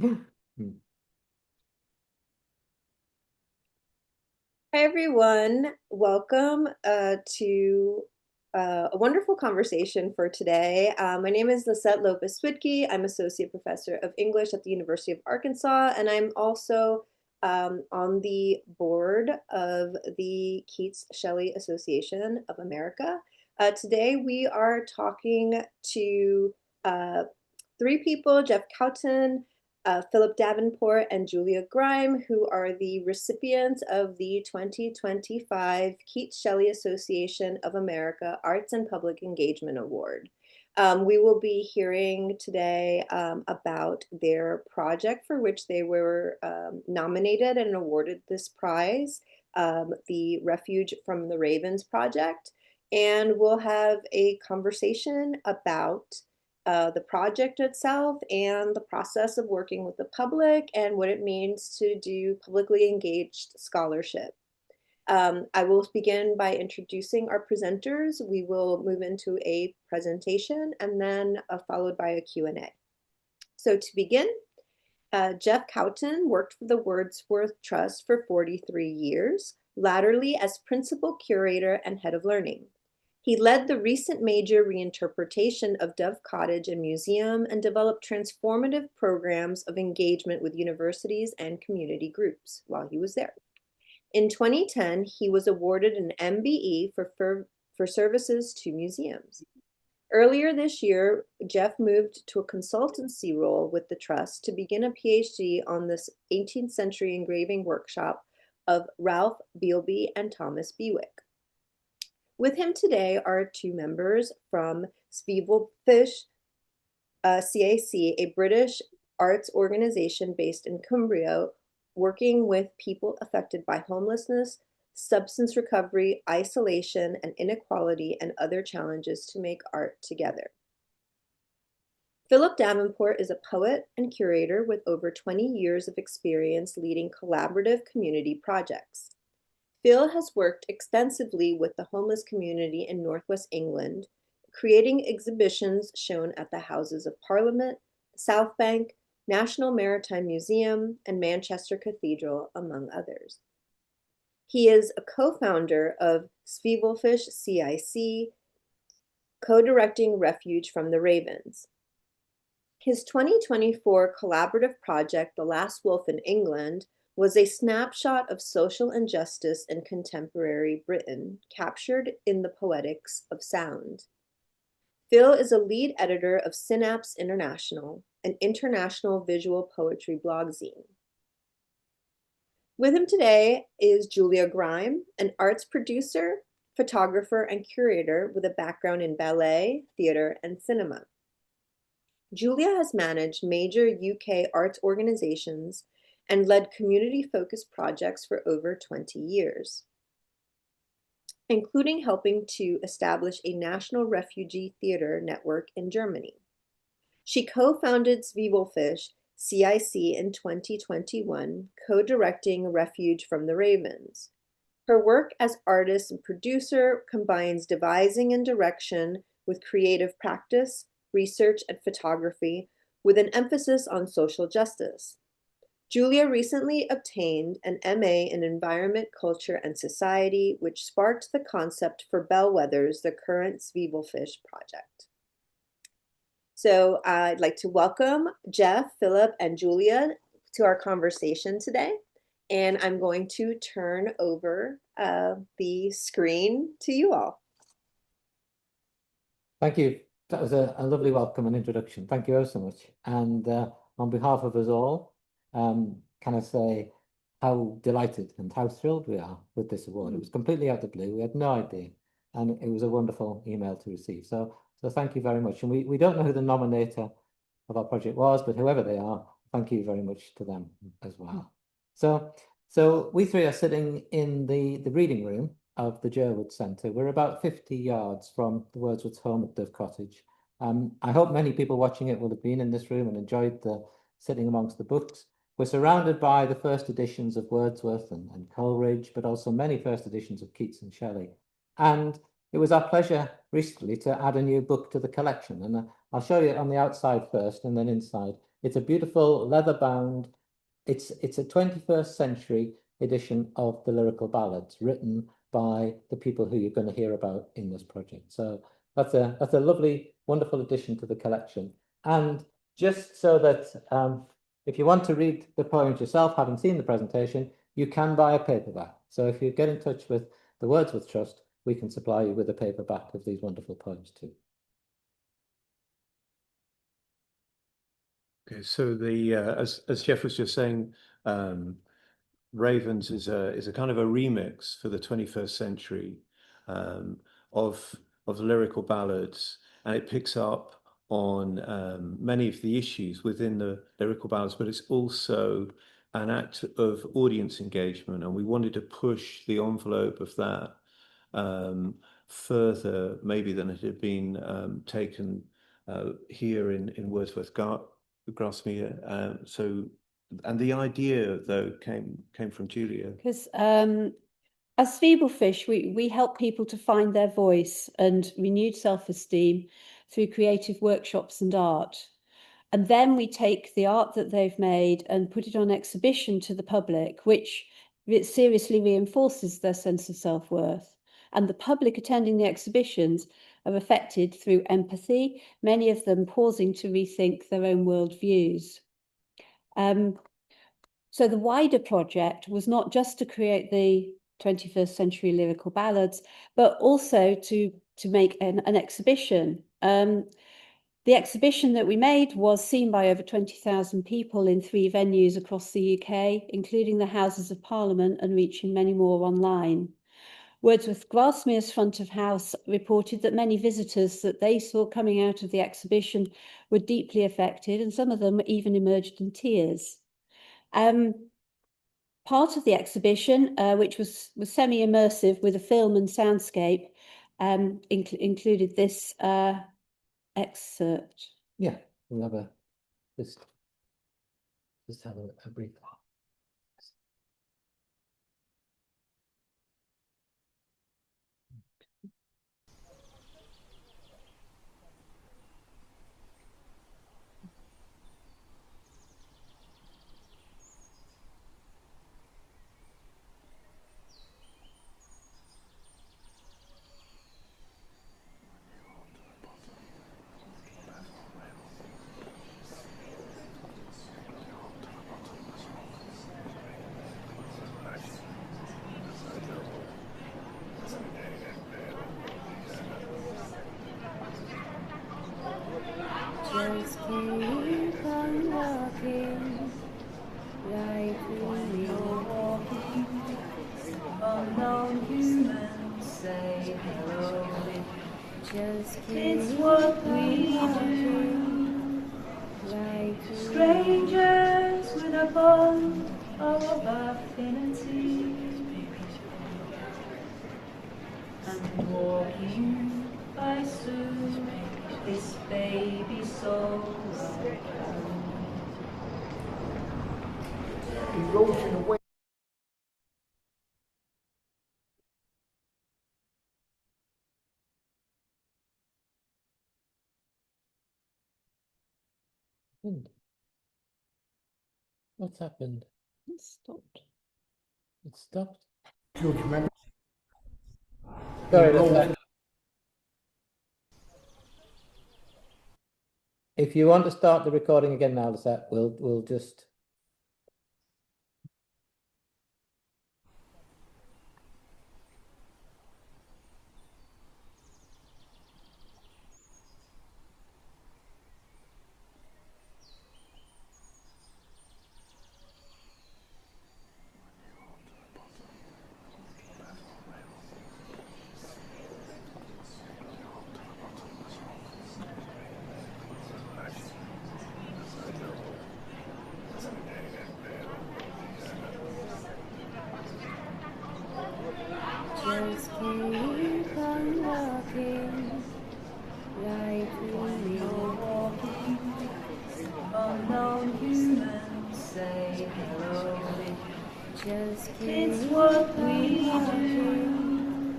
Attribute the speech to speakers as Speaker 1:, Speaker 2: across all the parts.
Speaker 1: Hi, everyone. Welcome to a wonderful conversation for today. My name is Lisette Lopez-Swidke. I'm Associate Professor of English at the University of Arkansas, and I'm also on the board of the Keats-Shelley Association of America. Today, we are talking to three people: Jeff Cowton, Philip Davenport, and Julia Grime, who are the recipients of the 2025 Keats-Shelley Association of America Arts and Public Engagement Award. We will be hearing today about their project for which they were nominated and awarded this prize, the Refuge from the Ravens project. And we'll have a conversation about the project itself and the process of working with the public and what it means to do publicly engaged scholarship. I will begin by introducing our presenters. We will move into a presentation and then followed by a Q&A. So to begin, Jeff Cowton worked for the Wordsworth Trust for 43 years, latterly as principal curator and head of learning. He led the recent major reinterpretation of Dove Cottage and Museum and developed transformative programs of engagement with universities and community groups while he was there. In 2010, he was awarded an MBE for services to museums. Earlier this year, Jeff moved to a consultancy role with the Trust to begin a PhD on this 18th century engraving workshop of Ralph Bealby and Thomas Bewick. With him today are two members from Refuge, CAC, a British arts organization based in Cumbria, working with people affected by homelessness, substance recovery, isolation, and inequality, and other challenges to make art together. Philip Davenport is a poet and curator with over 20 years of experience leading collaborative community projects. Phil has worked extensively with the homeless community in Northwest England, creating exhibitions shown at the Houses of Parliament, South Bank, National Maritime Museum, and Manchester Cathedral, among others. He is a co-founder of Refuge CIC, co-directing Refuge from the Ravens. His 2024 collaborative project, The Last Wolf in England, was a snapshot of social injustice in contemporary Britain, captured in the poetics of sound. Phil is a lead editor of Synapse International, an international visual poetry blog zine. With him today is Julia Grime, an arts producer, photographer, and curator with a background in ballet, theater, and cinema. Julia has managed major UK arts organizations and led community-focused projects for over 20 years, including helping to establish a national refugee theater network in Germany. She co-founded Refuge CIC in 2021, co-directing Refuge from the Ravens. Her work as artist and producer combines devising and direction with creative practice, research, and photography, with an emphasis on social justice. Julia recently obtained an MA in Environment, Culture, and Society, which sparked the concept for Bellwether's The Current Refuge project. So I'd like to welcome Jeff, Philip, and Julia to our conversation today. And I'm going to turn over the screen to you all.
Speaker 2: Thank you. That was a lovely welcome and introduction. Thank you so much. And on behalf of us all, can I say how delighted and how thrilled we are with this award. It was completely out of the blue. We had no idea. And it was a wonderful email to receive. So thank you very much. And we don't know who the nominator of our project was, but whoever they are, thank you very much to them as well. So we three are sitting in the reading room of the Jerwood Centre. We're about 50 yards from the Wordsworth's home at Dove Cottage. I hope many people watching it will have been in this room and enjoyed the sitting amongst the books. We're surrounded by the first editions of Wordsworth and Coleridge, but also many first editions of Keats and Shelley. And it was our pleasure recently to add a new book to the collection. And I'll show you it on the outside first and then inside. It's a beautiful leather-bound. It's a 21st century edition of the lyrical ballads written by the people who you're going to hear about in this project. So that's a lovely, wonderful addition to the collection. And just so that if you want to read the poems yourself, having seen the presentation, you can buy a paperback. So if you get in touch with the Wordsworth Trust, we can supply you with a paperback of these wonderful poems too.
Speaker 3: Okay, so the as Jeff was just saying, Ravens is a kind of a remix for the 21st century of lyrical ballads, and it picks up on many of the issues within the lyrical ballads, but it's also an act of audience engagement, and we wanted to push the envelope of that further maybe than it had been taken here in Wordsworth Grasmere. And the idea, though, came from Julia.
Speaker 4: Because as Feeblefish, we help people to find their voice and renewed self-esteem through creative workshops and art. And then we take the art that they've made and put it on exhibition to the public, which seriously reinforces their sense of self-worth. And the public attending the exhibitions are affected through empathy, many of them pausing to rethink their own worldviews. So the wider project was not just to create the 21st century lyrical ballads, but also to make an exhibition. The exhibition that we made was seen by over 20,000 people in 3 venues across the UK, including the Houses of Parliament and reaching many more online. Wordsworth Grasmere's front of house reported that many visitors that they saw coming out of the exhibition were deeply affected, and some of them even emerged in tears. Part of the exhibition, which was semi-immersive with a film and soundscape, included this excerpt.
Speaker 2: Yeah, we'll have just have a brief.
Speaker 5: Just keep on walking, like we are walking. Unknown humans say hello. Just keep it's what we do, like strangers with a bond of affinity. And walking by soon. This baby soul erosion away.
Speaker 2: What's happened?
Speaker 4: It stopped.
Speaker 2: It stopped.
Speaker 3: Sorry,
Speaker 2: if you want to start the recording again now, Lisette, we'll just.
Speaker 5: Just keep on walking, like we are walking. Unknown humans say hello. Just keep it's what we do,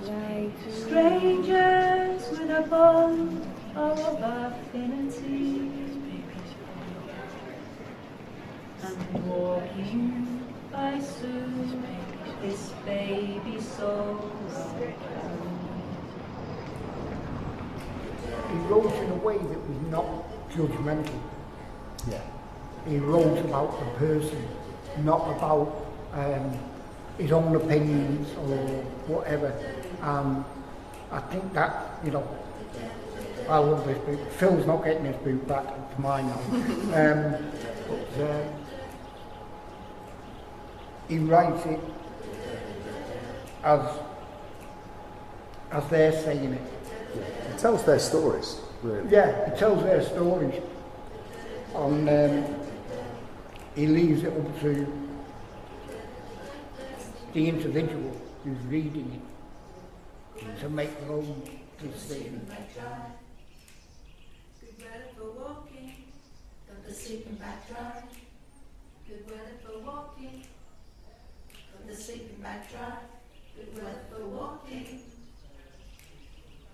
Speaker 5: like strangers with a bond of affinity. I'm walking by soon, this baby soul I carry.
Speaker 6: He wrote in a way that was not judgmental.
Speaker 3: Yeah.
Speaker 6: He wrote about the person, not about his own opinions or whatever. I think that, you know, I love this book. Phil's not getting this book back to mine now. But he writes it as they're saying it.
Speaker 3: Yeah. It tells their stories, really.
Speaker 6: Yeah, he tells their stories. And he leaves it up to the individual who's reading it to make their own decision.
Speaker 5: Good weather for walking, got the sleeping bag dry. Good weather for walking, got the sleeping bag dry. Good weather for walking,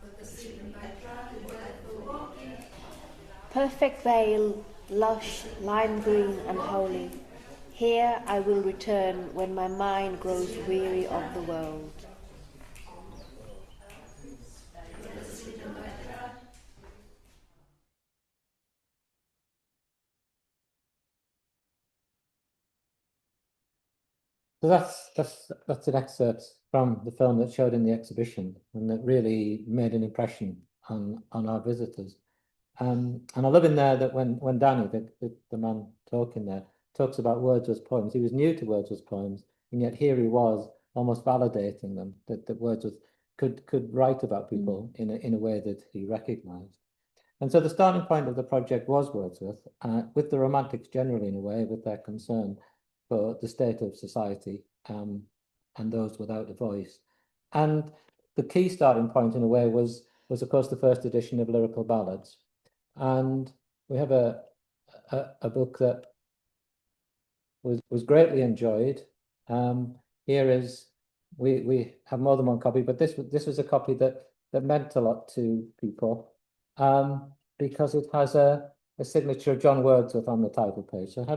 Speaker 5: got the sleeping bag dry. Good weather for walking.
Speaker 7: Perfect vale, lush, lime green and holy. Here I will return when my mind grows weary of the world.
Speaker 2: So that's an excerpt from the film that showed in the exhibition, and that really made an impression on our visitors. And I love in there that when Danny, the man talking there, talks about Wordsworth's poems, he was new to Wordsworth's poems, and yet here he was almost validating them, that Wordsworth could write about people in a way that he recognised. And so the starting point of the project was Wordsworth, with the Romantics generally in a way, with their concern for the state of society and those without a voice. And the key starting point in a way was of course the first edition of Lyrical Ballads. And we have a book that was greatly enjoyed. Here is, we have more than one copy, but this was a copy that meant a lot to people, because it has a signature of John Wordsworth on the title page. So it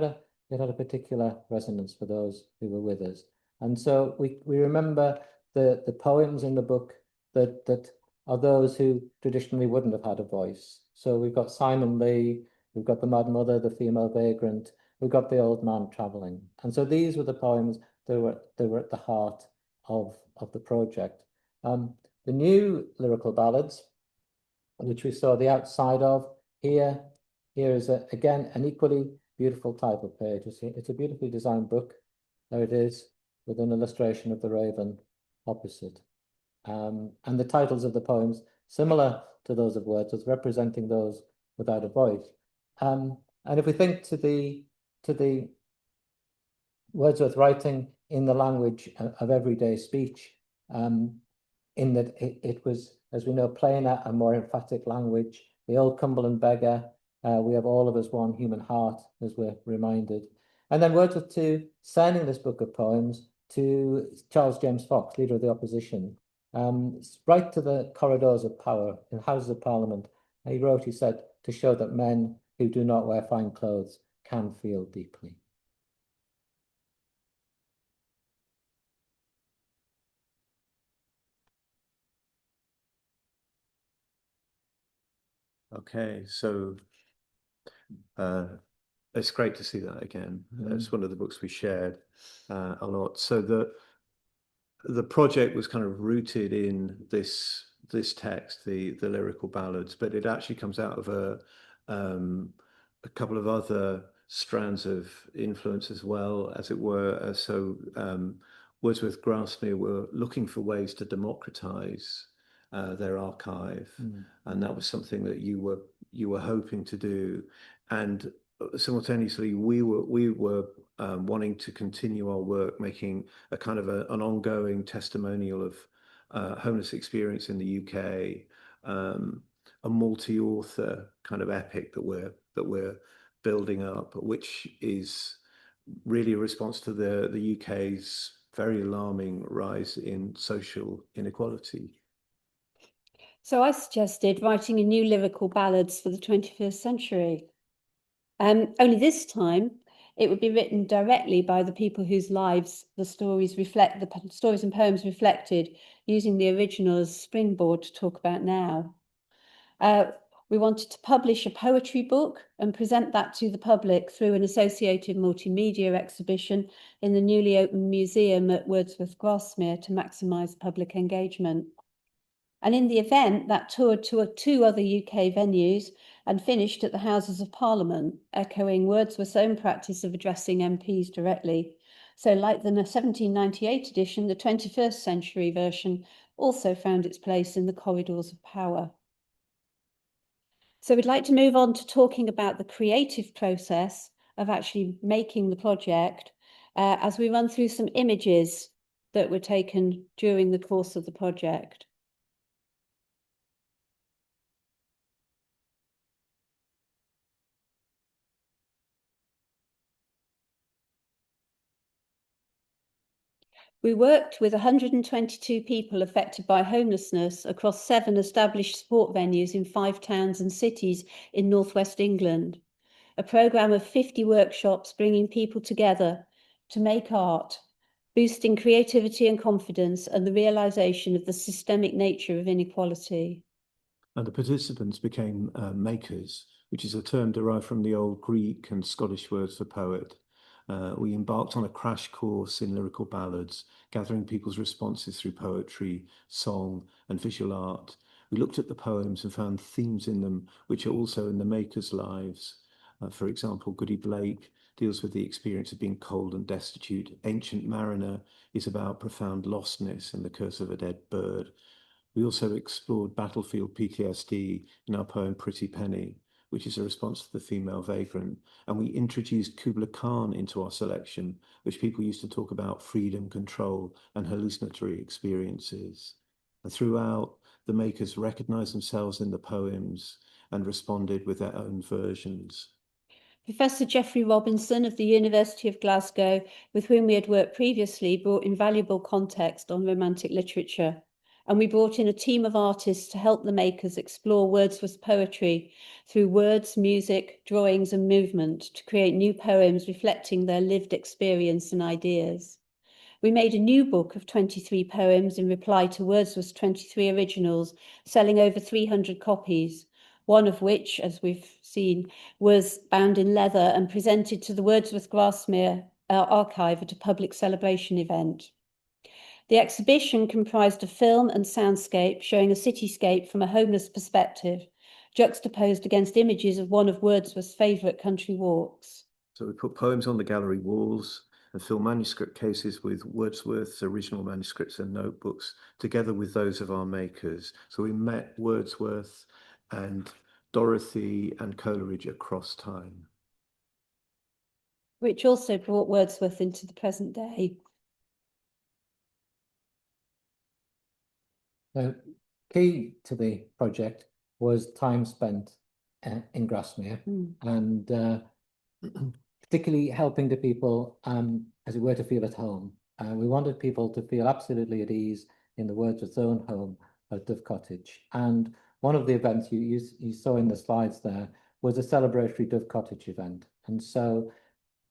Speaker 2: had a particular resonance for those who were with us. And so we remember the poems in the book that are those who traditionally wouldn't have had a voice. So we've got Simon Lee, we've got the Mad Mother, the Female Vagrant, we've got the Old Man Travelling. And so these were the poems that were at the heart of the project. The new Lyrical Ballads, which we saw the outside of, here is again an equally beautiful title page. It's a beautifully designed book. There it is, with an illustration of the raven opposite. And the titles of the poems similar to those of Wordsworth, representing those without a voice. And if we think to the Wordsworth writing in the language of everyday speech, in that it was, as we know, plainer and more emphatic language. The old Cumberland beggar, we have all of us one human heart, as we're reminded. And then Wordsworth too, sending this book of poems to Charles James Fox, leader of the opposition, right to the corridors of power in Houses of Parliament. He wrote, he said, to show that men who do not wear fine clothes can feel deeply.
Speaker 3: Okay, so it's great to see that again. It's one of the books we shared a lot. So the project was kind of rooted in this text, the lyrical ballads, but it actually comes out of a couple of other strands of influence as well, as it were. So Wordsworth Grasmere were looking for ways to democratize their archive, and that was something that you were hoping to do, and simultaneously we were wanting to continue our work, making a kind of an ongoing testimonial of homeless experience in the UK, a multi-author kind of epic that we're building up, which is really a response to the UK's very alarming rise in social inequality.
Speaker 4: So I suggested writing a new lyrical ballads for the 21st century. Only this time, it would be written directly by the people whose lives the stories and poems reflected, using the original as springboard to talk about now. We wanted to publish a poetry book and present that to the public through an associated multimedia exhibition in the newly opened museum at Wordsworth Grasmere to maximise public engagement. And in the event, that toured to two other UK venues and finished at the Houses of Parliament, echoing Wordsworth's own practice of addressing MPs directly. So like the 1798 edition, the 21st century version also found its place in the corridors of power. So we'd like to move on to talking about the creative process of actually making the project as we run through some images that were taken during the course of the project. We worked with 122 people affected by homelessness across 7 established sport venues in 5 towns and cities in northwest England. A programme of 50 workshops bringing people together to make art, boosting creativity and confidence and the realisation of the systemic nature of inequality.
Speaker 3: And the participants became makers, which is a term derived from the old Greek and Scottish words for poet. We embarked on a crash course in lyrical ballads, gathering people's responses through poetry, song, and visual art. We looked at the poems and found themes in them which are also in the makers' lives. For example, Goody Blake deals with the experience of being cold and destitute. Ancient Mariner is about profound lostness and the curse of a dead bird. We also explored battlefield PTSD in our poem Pretty Penny, which is a response to the female vagrant. And we introduced Kubla Khan into our selection, which people used to talk about freedom, control, and hallucinatory experiences. And throughout, the makers recognized themselves in the poems and responded with their own versions.
Speaker 4: Professor Geoffrey Robinson of the University of Glasgow, with whom we had worked previously, brought invaluable context on romantic literature. And we brought in a team of artists to help the makers explore Wordsworth's poetry through words, music, drawings, and movement to create new poems reflecting their lived experience and ideas. We made a new book of 23 poems in reply to Wordsworth's 23 originals, selling over 300 copies, one of which, as we've seen, was bound in leather and presented to the Wordsworth Grasmere archive at a public celebration event. The exhibition comprised a film and soundscape showing a cityscape from a homeless perspective, juxtaposed against images of one of Wordsworth's favourite country walks.
Speaker 3: So we put poems on the gallery walls and filled manuscript cases with Wordsworth's original manuscripts and notebooks, together with those of our makers. So we met Wordsworth and Dorothy and Coleridge across time.
Speaker 4: Which also brought Wordsworth into the present day.
Speaker 2: The key to the project was time spent in Grasmere and particularly helping the people, as it were, to feel at home. We wanted people to feel absolutely at ease in the Wordsworth's own home at Dove Cottage. And one of the events you saw in the slides there was a celebratory Dove Cottage event. And so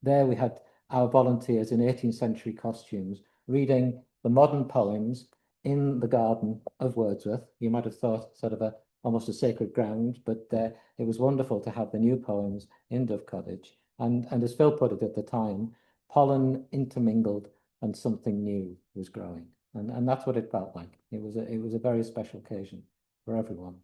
Speaker 2: there we had our volunteers in 18th century costumes reading the modern poems in the garden of Wordsworth. You might have thought sort of almost a sacred ground, but it was wonderful to have the new poems in Dove Cottage. And as Phil put it at the time, pollen intermingled and something new was growing. And that's what it felt like. It was a very special occasion for everyone.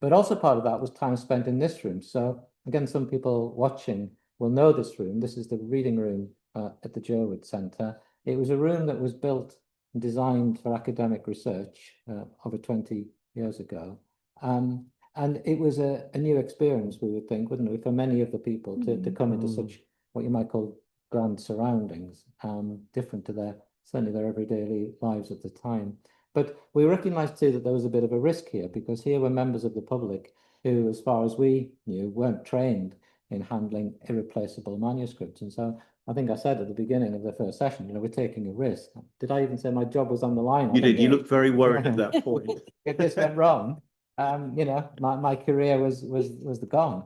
Speaker 2: But also part of that was time spent in this room. So again, some people watching will know this room. This is the reading room at the Jerwood Centre. It was a room that was built and designed for academic research over 20 years ago. And it was a new experience, we would think, wouldn't it, for many of the people to come into such what you might call grand surroundings, different to certainly their everyday lives at the time. But we recognised too that there was a bit of a risk here, because here were members of the public who, as far as we knew, weren't trained in handling irreplaceable manuscripts. And so I think I said at the beginning of the first session, we're taking a risk. Did I even say my job was on the line?
Speaker 3: You did. You looked very worried at that point.
Speaker 2: If this went wrong, my career was gone.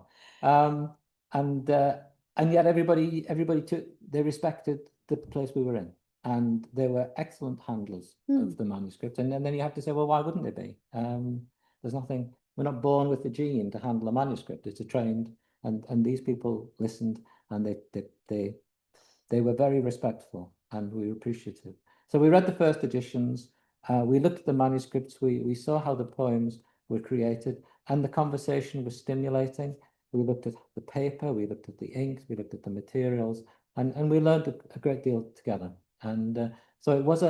Speaker 2: And yet they respected the place we were in, and they were excellent handlers of the manuscript. And then you have to say, well, why wouldn't they be? There's nothing, we're not born with the gene to handle a manuscript. It's a trained, and these people listened, and they were very respectful, and we were appreciative. So we read the first editions, we looked at the manuscripts, we saw how the poems were created, and the conversation was stimulating. We looked at the paper, we looked at the inks, we looked at the materials, and we learned a great deal together. And so it was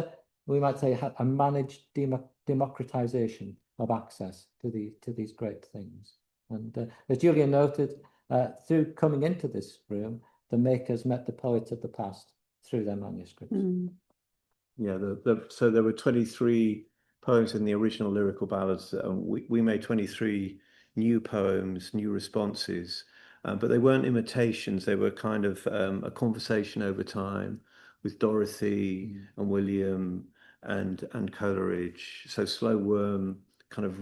Speaker 2: we might say, a managed democratization of access to these great things. And as Julia noted, through coming into this room, the makers met the poets of the past through their manuscripts.
Speaker 3: Yeah, so there were 23 poems in the original lyrical ballads. We made 23 new poems, new responses, but they weren't imitations. They were kind of a conversation over time with Dorothy and William and Coleridge. So Slow Worm kind of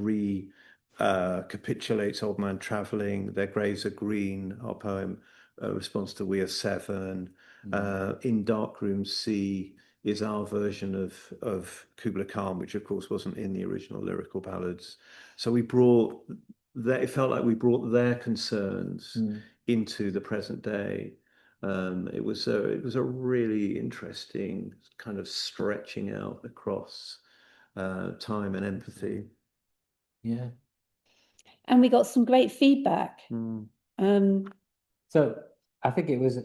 Speaker 3: recapitulates Old Man Travelling. Their Graves Are Green, our poem, response to We Are Seven. In Darkroom Sea is our version of Kubla Khan, which of course wasn't in the original lyrical ballads. So we brought that, it felt like we brought their concerns into the present day. It was a really interesting kind of stretching out across time and empathy.
Speaker 2: Yeah.
Speaker 4: And we got some great feedback.
Speaker 2: So I think it was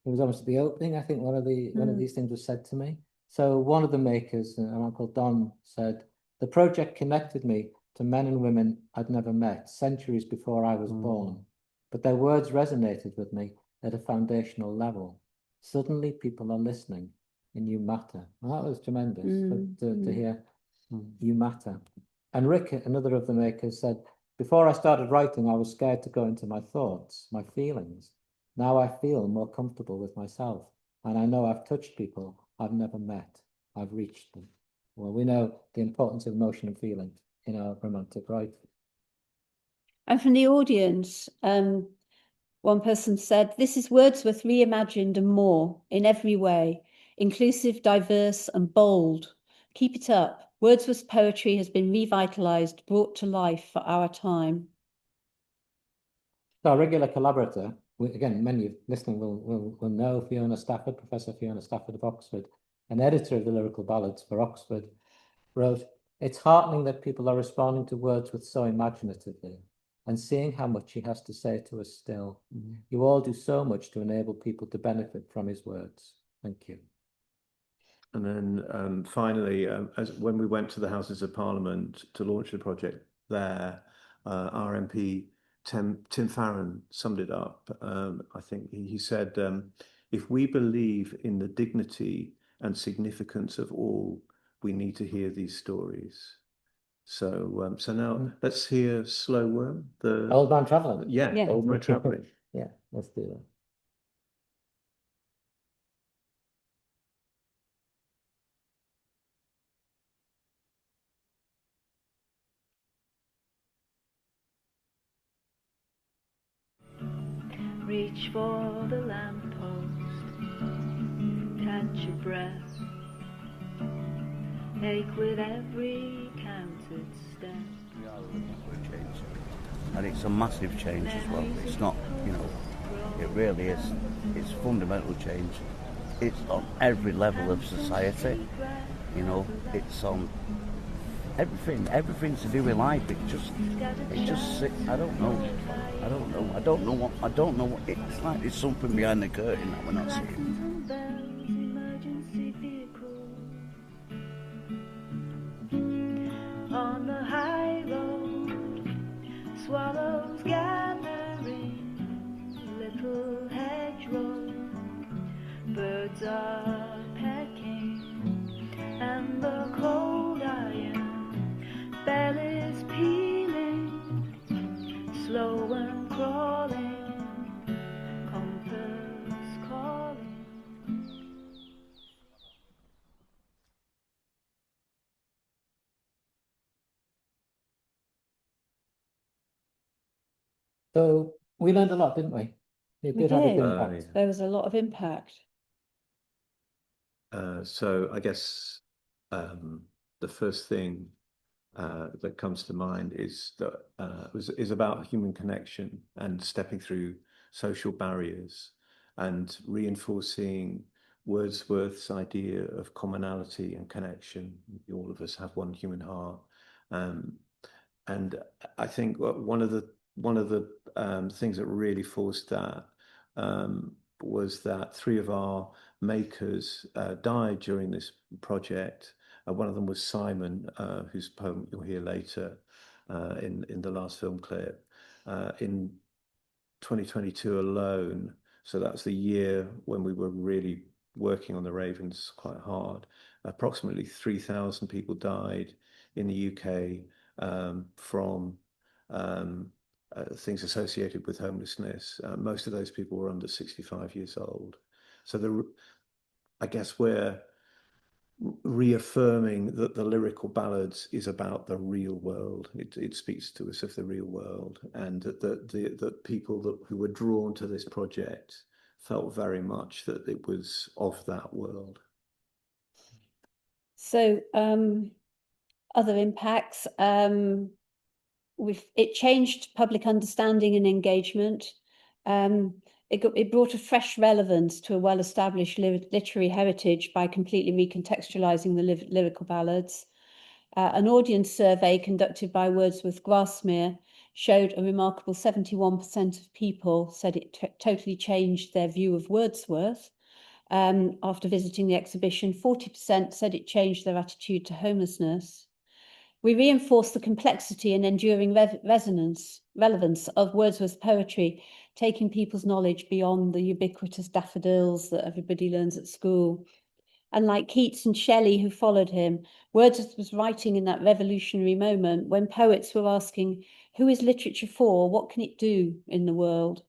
Speaker 2: almost the opening. I think one of these things was said to me. So one of the makers, a man called Don, said, the project connected me to men and women I'd never met centuries before I was born, but their words resonated with me at a foundational level. Suddenly people are listening and you matter. Well, that was tremendous to hear. You matter. And Rick, another of the makers, said, before I started writing, I was scared to go into my thoughts, my feelings. Now I feel more comfortable with myself, and I know I've touched people I've never met. I've reached them. Well, we know the importance of emotion and feeling in our romantic writing.
Speaker 4: And from the audience, one person said, this is Wordsworth reimagined and more in every way, inclusive, diverse and bold. Keep it up. Wordsworth's poetry has been revitalized, brought to life for our time.
Speaker 2: So our regular collaborator, again, many of listening will know Fiona Stafford, Professor Fiona Stafford of Oxford, an editor of the lyrical ballads for Oxford, wrote, it's heartening that people are responding to Wordsworth so imaginatively and seeing how much he has to say to us still. You all do so much to enable people to benefit from his words. Thank you.
Speaker 3: And then finally, when we went to the Houses of Parliament to launch the project there, our MP Tim Farron summed it up. I think he said, if we believe in the dignity and significance of all, we need to hear these stories. So now let's hear Slow Worm, the
Speaker 2: Old Man Travelling.
Speaker 3: Yeah, Old Man Travelling.
Speaker 2: Yeah, let's do that.
Speaker 8: Reach for the lamppost, catch your breath, ache with every counted step.
Speaker 9: We are looking for a change, and it's a massive change as well. It's not, it really is. It's fundamental change. It's on every level of society. It's on everything to do with life. I don't know what it's like. There's something behind the curtain that we're not seeing.
Speaker 8: On the high road, swallows gathering, little hedgerow, birds are pecking, and the cold iron bell is pealing, slow and crawling, compass calling.
Speaker 2: So we learned a lot, didn't we? It
Speaker 4: We
Speaker 2: did have its
Speaker 4: did.
Speaker 2: impact.
Speaker 4: There was a lot of impact.
Speaker 3: So I guess the first thing that comes to mind is that is about human connection and stepping through social barriers and reinforcing Wordsworth's idea of commonality and connection. All of us have one human heart, and I think one of the things that really forced that was that three of our makers died during this project. One of them was Simon, whose poem you'll hear later in the last film clip. In 2022 alone, so that's the year when we were really working on the Ravens quite hard, approximately 3,000 people died in the UK from things associated with homelessness. Most of those people were under 65 years old. So I guess we're reaffirming that the lyrical ballads is about the real world. It speaks to us of the real world, and that people who were drawn to this project felt very much that it was of that world.
Speaker 4: So other impacts, it changed public understanding and engagement. It brought a fresh relevance to a well-established literary heritage by completely recontextualizing the lyrical ballads. An audience survey conducted by Wordsworth Grasmere showed a remarkable 71% of people said it totally changed their view of Wordsworth. After visiting the exhibition, 40% said it changed their attitude to homelessness. We reinforce the complexity and enduring relevance of Wordsworth's poetry, taking people's knowledge beyond the ubiquitous daffodils that everybody learns at school. And like Keats and Shelley, who followed him, Wordsworth was writing in that revolutionary moment when poets were asking, who is literature for? What can it do in the world?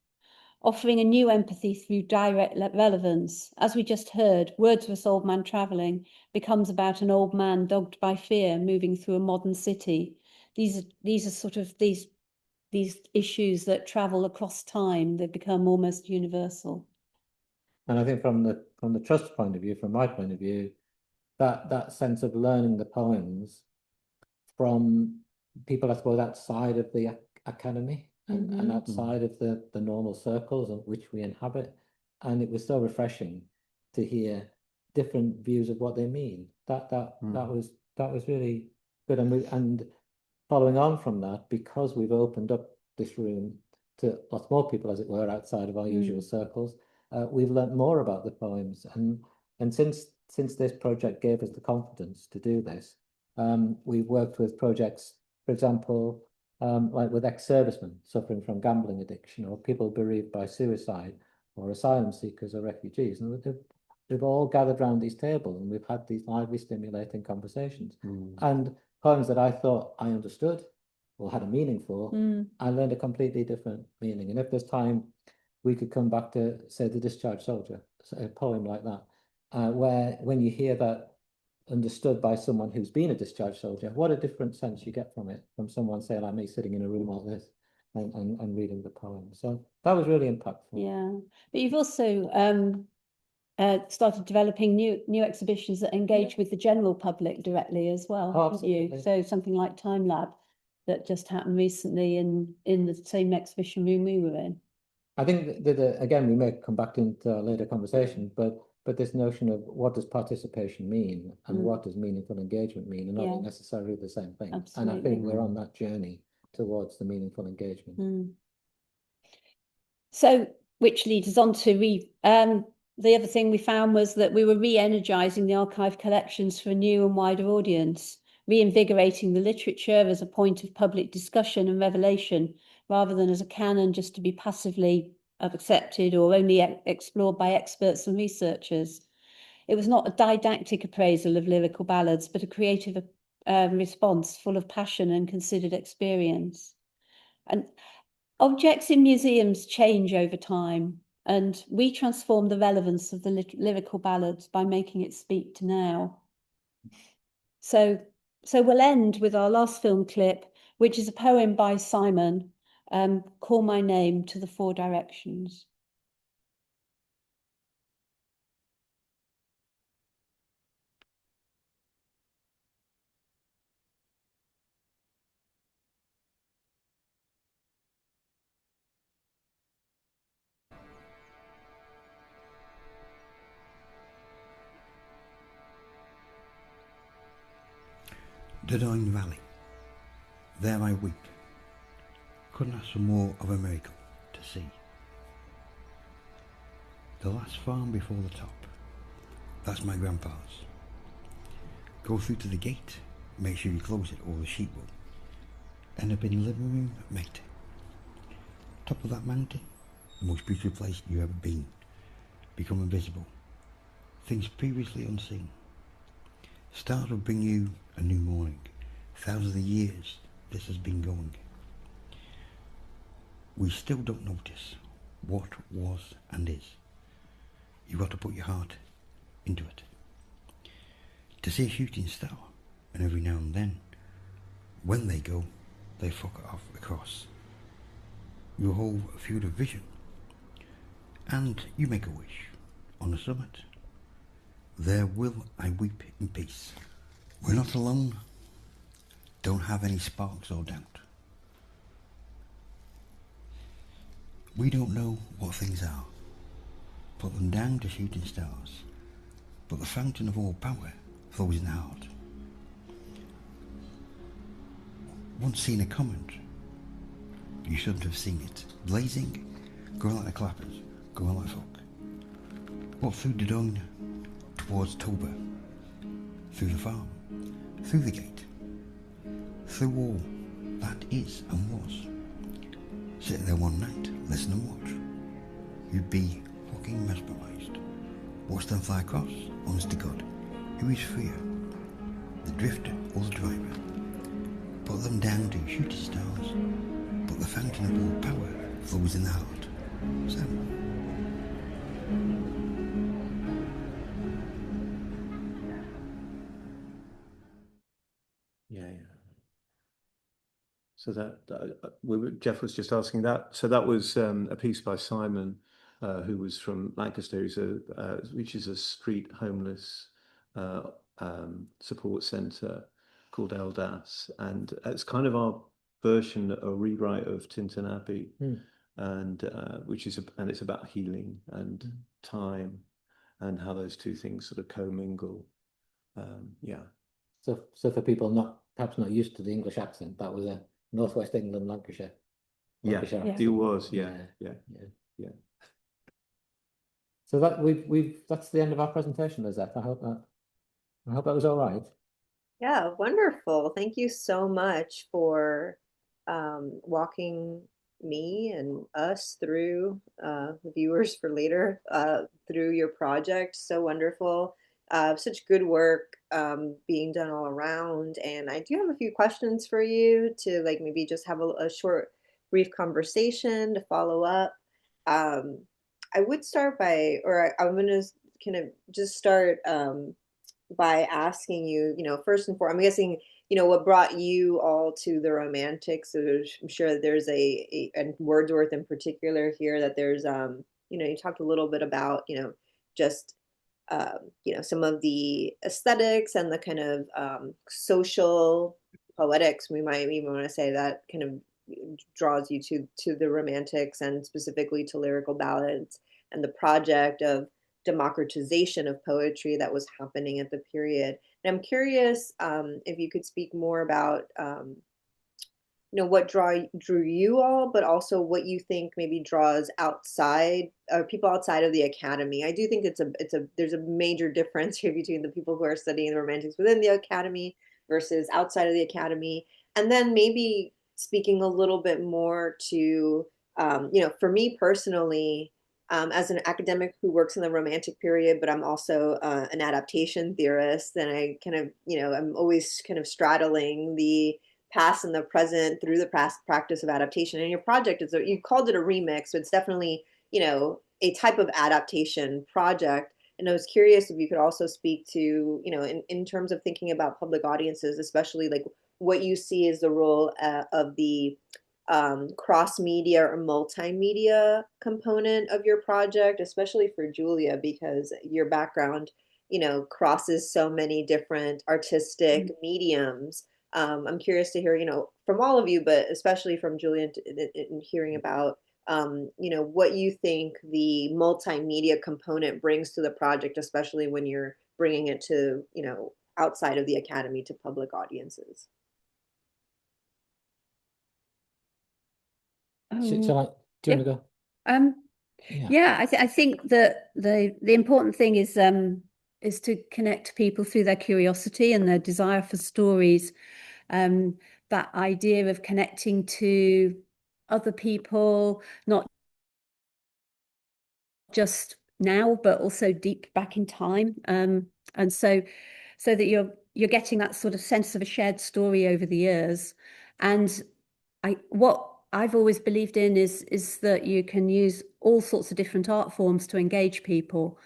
Speaker 4: Offering a new empathy through direct relevance. As we just heard, Wordsworth's Old Man Travelling becomes about an old man dogged by fear moving through a modern city. These are sort of these issues that travel across time. They become almost universal.
Speaker 2: And I think from the trust point of view, from my point of view, that sense of learning the poems from people, I suppose, outside of the academy and outside of the normal circles of which we inhabit. And it was so refreshing to hear different views of what they mean. That was really good. And following on from that, because we've opened up this room to lots more people, as it were, outside of our usual circles, we've learnt more about the poems. And since this project gave us the confidence to do this, we've worked with projects, for example, like with ex-servicemen suffering from gambling addiction, or people bereaved by suicide, or asylum seekers or refugees. And they've all gathered around these tables, and we've had these lively, stimulating conversations. And poems that I thought I understood or had a meaning for, I learned a completely different meaning. And if there's time, we could come back to, say, The Discharged Soldier, a poem like that, where when you hear that understood by someone who's been a discharged soldier, what a different sense you get from it, from someone, say, like me, sitting in a room like this and reading the poem. So that was really impactful.
Speaker 4: Yeah, but you've also started developing new exhibitions that engage with the general public directly as well, haven't you? So something like Time Lab that just happened recently in the same exhibition room we were in.
Speaker 2: I think that again, we may come back into a later conversation, but this notion of what does participation mean and what does meaningful engagement mean are not necessarily the same thing.
Speaker 4: Absolutely.
Speaker 2: And I think we're on that journey towards the meaningful engagement.
Speaker 4: So, which leads us on to the other thing we found was that we were re-energising the archive collections for a new and wider audience, reinvigorating the literature as a point of public discussion and revelation, rather than as a canon just to be passively accepted or only explored by experts and researchers. It was not a didactic appraisal of lyrical ballads, but a creative response full of passion and considered experience. And objects in museums change over time, and we transform the relevance of the lyrical ballads by making it speak to now. So we'll end with our last film clip, which is a poem by Simon, Call My Name to the Four Directions.
Speaker 10: Dordogne Valley. There I weep. Couldn't ask for more of a miracle to see. The last farm before the top, that's my grandpa's. Go through to the gate, make sure you close it or the sheep will end up in the living room, mate. Top of that mountain, the most beautiful place you've ever been. Become invisible. Things previously unseen. Stars will bring you a new morning. Thousands of years this has been going. We still don't notice what was and is. You've got to put your heart into it. To see a shooting star, and every now and then, when they go, they fuck it off across your whole field of vision. And you make a wish on the summit. There will I weep in peace. We're not alone. Don't have any sparks or doubt. We don't know what things are. Put them down to shooting stars. But the fountain of all power flows in the heart. Once seen a comment, you shouldn't have seen it. Blazing, going like the clappers, going like folk. What through Dordogne towards Tober, through the farm, through the gate, through all that is and was. Sit there one night, listen and watch. You'd be fucking mesmerised. Watch them fly across, honest to God. Who is freer, the drifter or the driver? Put them down to shooting stars, but the fountain of all power flows in the heart. Sam.
Speaker 3: Yeah. So Jeff was just asking that. So that was a piece by Simon, who was from Lancaster, which is a street homeless support centre called Eldas, and it's kind of our version, a rewrite of Tintin Abbey, and it's about healing and time, and how those two things sort of commingle.
Speaker 2: So for people perhaps not used to the English accent, that was a Northwest England, Lancashire.
Speaker 3: Lancashire it was, yeah.
Speaker 2: So that's the end of our presentation, Lizette. I hope that was all right.
Speaker 1: Yeah, wonderful. Thank you so much for walking me and us through, the viewers for later, through your project. So wonderful. Such good work being done all around. And I do have a few questions for you to maybe just have a short, brief conversation to follow up. I would start I'm going to kind of just start by asking you, first and foremost, I'm guessing, what brought you all to the Romantics. So I'm sure there's and Wordsworth in particular here, that there's, you talked a little bit about, just, some of the aesthetics and the kind of social poetics, we might even want to say, that kind of draws you to the Romantics, and specifically to lyrical ballads, and the project of democratization of poetry that was happening at the period. And I'm curious if you could speak more about what drew you all, but also what you think maybe draws outside, or people outside of the academy. I do think there's a major difference here between the people who are studying the Romantics within the academy versus outside of the academy. And then maybe speaking a little bit more to, for me personally, as an academic who works in the Romantic period, but I'm also an adaptation theorist, and I kind of, I'm always kind of straddling the past and the present through the past practice of adaptation. And your project you called it a remix, so it's definitely, a type of adaptation project. And I was curious if you could also speak to, in terms of thinking about public audiences, especially what you see as the role of the cross-media or multimedia component of your project, especially for Julia, because your background, crosses so many different artistic mediums. I'm curious to hear, from all of you, but especially from Julia, in hearing about, what you think the multimedia component brings to the project, especially when you're bringing it to, outside of the academy to public audiences.
Speaker 2: Shall I, do you want to go?
Speaker 4: Yeah, I think that the important thing is to connect people through their curiosity and their desire for stories. That idea of connecting to other people, not just now, but also deep back in time. And so that you're getting that sort of sense of a shared story over the years. And what I've always believed in is that you can use all sorts of different art forms to engage people.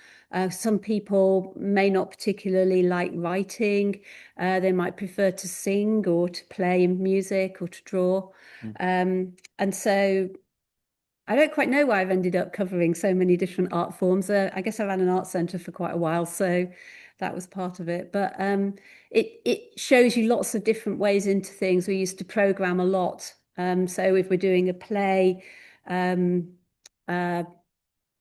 Speaker 4: Some people may not particularly like writing. They might prefer to sing or to play music or to draw. And so I don't quite know why I've ended up covering so many different art forms. I guess I ran an art centre for quite a while, so that was part of it. But it shows you lots of different ways into things. We used to program a lot. So if we're doing a play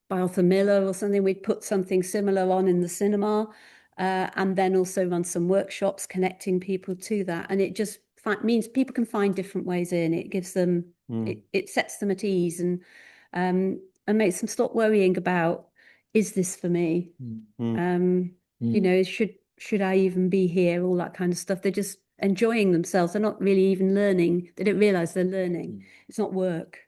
Speaker 4: by Arthur Miller or something, we'd put something similar on in the cinema, and then also run some workshops connecting people to that. And it just means people can find different ways in. It gives them, it sets them at ease and makes them stop worrying about, is this for me? You know, should I even be here? All that kind of stuff. They're just enjoying themselves. They're not really even learning. They don't realize they're learning. It's not work.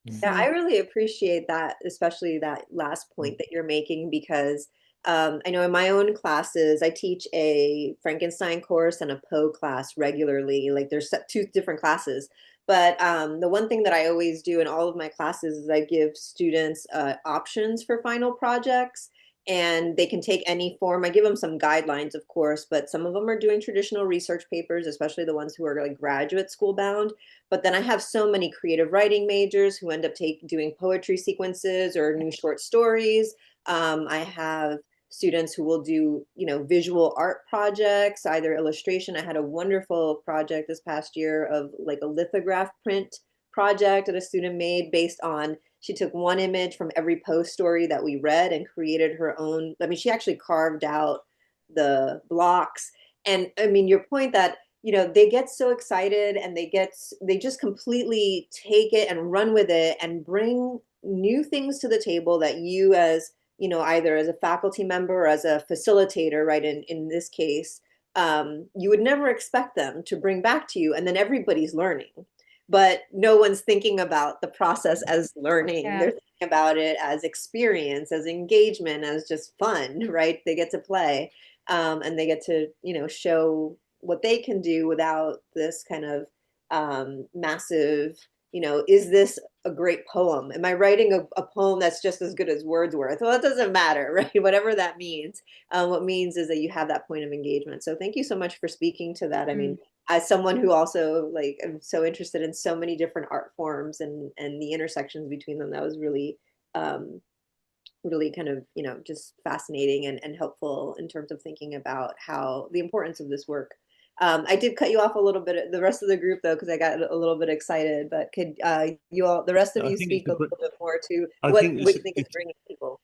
Speaker 1: Yeah, I really appreciate that, especially that last point that you're making, because I know in my own classes, I teach a Frankenstein course and a Poe class regularly. Like there's two different classes. But the one thing that I always do in all of my classes is I give students options for final projects, and they can take any form. I give them some guidelines, of course, but some of them are doing traditional research papers, especially the ones who are like graduate school bound. But then I have so many creative writing majors who end up doing poetry sequences or new short stories. I have students who will do, you know, visual art projects, either illustration. I had a wonderful project this past year of like a lithograph print project that a student made based on, she took one image from every Poe story that we read and created her own. I mean, she actually carved out the blocks. And I mean, your point that, you know, they get so excited and they just completely take it and run with it and bring new things to the table that you, as, you know, either as a faculty member or as a facilitator, right, in this case, you would never expect them to bring back to you. And then everybody's learning, but no one's thinking about the process as learning. They're thinking about it as experience, as engagement, as just fun, right? They get to play, and they get to, you know, show what they can do without this kind of massive, you know, is this a great poem? Am I writing a poem that's just as good as Wordsworth? Well, it doesn't matter, right? Whatever that means. What means is that you have that point of engagement. So thank you so much for speaking to that. I mean, as someone who also, like, I'm so interested in so many different art forms and the intersections between them, that was really really kind of, you know, just fascinating and helpful in terms of thinking about how the importance of this work. I did cut you off a little bit, the rest of the group, though, because I got a little bit excited, but could you all, the rest of you, speak a little bit more to what you think is bringing people?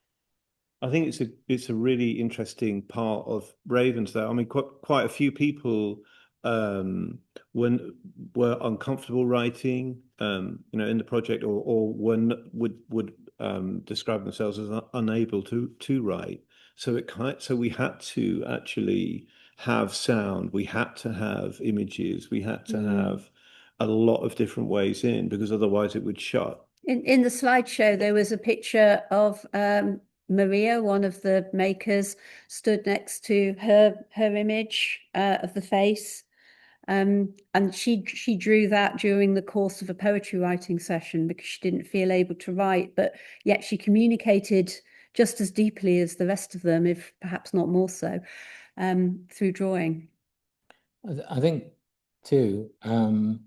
Speaker 3: I think it's a really interesting part of Ravens, though. I mean, quite a few people were uncomfortable writing, you know, in the project, or would describe themselves as unable to write. So we had to actually have sound, we had to have images, we had to have a lot of different ways in, because otherwise it would shut.
Speaker 4: In the slideshow, there was a picture of Maria, one of the makers, stood next to her image of the face. And she drew that during the course of a poetry writing session because she didn't feel able to write, but yet she communicated just as deeply as the rest of them, if perhaps not more so, through drawing.
Speaker 2: I think too, and